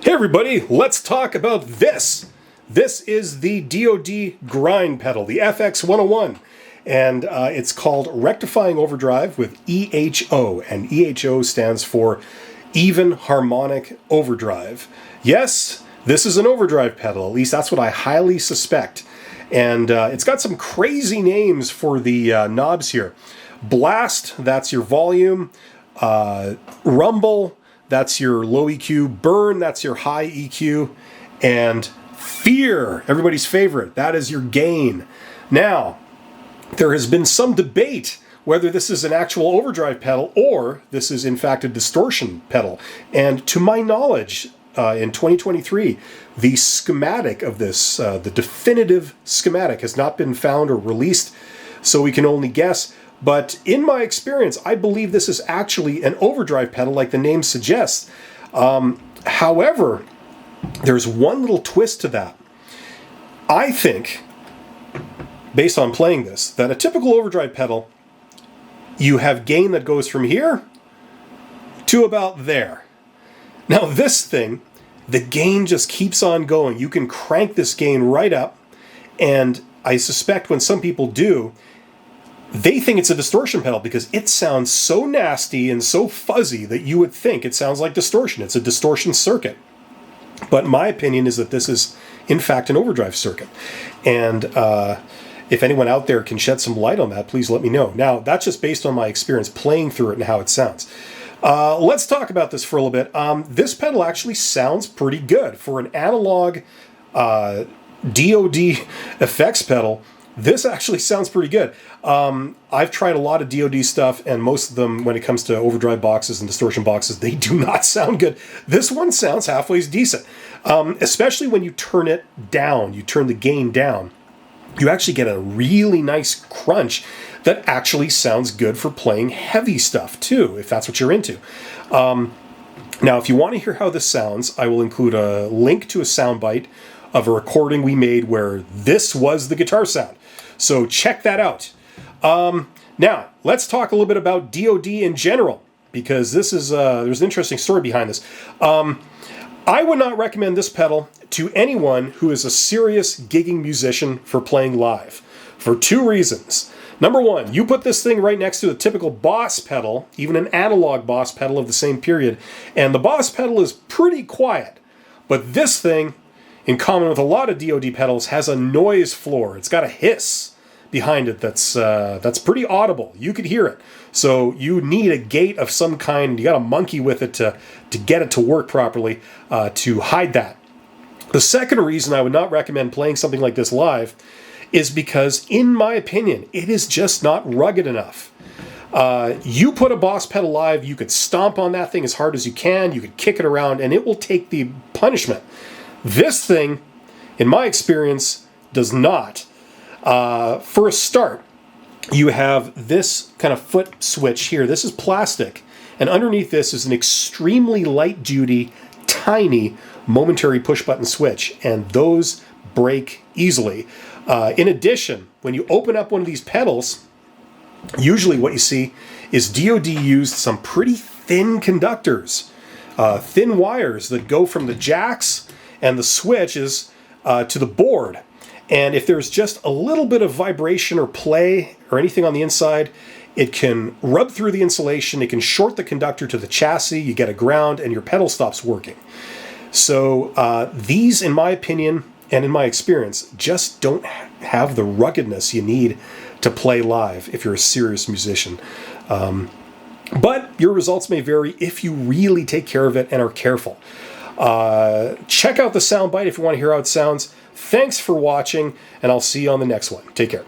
Hey everybody, let's talk about this. This is the DOD Grind pedal, the FX101, and it's called Rectifying Overdrive with EHO, and EHO stands for Even Harmonic Overdrive. Yes, this is an overdrive pedal, at least that's what I highly suspect, and it's got some crazy names for the knobs here. Blast, that's your volume, rumble, that's your low EQ, burn, that's your high EQ, and fear, everybody's favorite, that is your gain. Now, there has been some debate whether this is an actual overdrive pedal or this is in fact a distortion pedal. And to my knowledge, in 2023, the schematic of this, the definitive schematic has not been found or released, so we can only guess. But in my experience, I believe this is actually an overdrive pedal like the name suggests. However, there's one little twist to that. I think, based on playing this, that a typical overdrive pedal, you have gain that goes from here to about there. Now this thing, the gain just keeps on going. You can crank this gain right up, and I suspect when some people do, they think it's a distortion pedal because it sounds so nasty and so fuzzy that you would think it sounds like distortion. It's a distortion circuit. But my opinion is that this is, in fact, an overdrive circuit. And if anyone out there can shed some light on that, please let me know. Now, that's just based on my experience playing through it and how it sounds. Let's talk about this for a little bit. This pedal actually sounds pretty good. For an analog DOD effects pedal, this actually sounds pretty good. I've tried a lot of DOD stuff, and most of them, when it comes to overdrive boxes and distortion boxes, they do not sound good. This one sounds halfway decent, especially when you turn it down, you turn the gain down. You actually get a really nice crunch that actually sounds good for playing heavy stuff too, if that's what you're into. Now, if you want to hear how this sounds, I will include a link to a soundbite of a recording we made where this was the guitar sound. So check that out. Now, let's talk a little bit about DOD in general, because this is there's an interesting story behind this. I would not recommend this pedal to anyone who is a serious gigging musician for playing live, for two reasons. Number one, you put this thing right next to a typical Boss pedal, even an analog Boss pedal of the same period, and the Boss pedal is pretty quiet. But this thing, in common with a lot of DOD pedals, has a noise floor. It's got a hiss behind it that's pretty audible. You could hear it. So you need a gate of some kind. You got to monkey with it to get it to work properly to hide that. The second reason I would not recommend playing something like this live is because, in my opinion, it is just not rugged enough. You put a Boss pedal live, you could stomp on that thing as hard as you can, you could kick it around, and it will take the punishment. This thing, in my experience, does not. For a start, you have this kind of foot switch here. This is plastic, and underneath this is an extremely light-duty, tiny, momentary push-button switch, and those break easily. In addition, when you open up one of these pedals, usually what you see is DOD used some pretty thin conductors, thin wires that go from the jacks and the switches to the board. And if there's just a little bit of vibration or play or anything on the inside, it can rub through the insulation, it can short the conductor to the chassis, you get a ground, and your pedal stops working. So these, in my opinion, and in my experience, just don't have the ruggedness you need to play live if you're a serious musician. But your results may vary if you really take care of it and are careful. Check out the soundbite if you want to hear how it sounds. Thanks for watching, and I'll see you on the next one. Take care.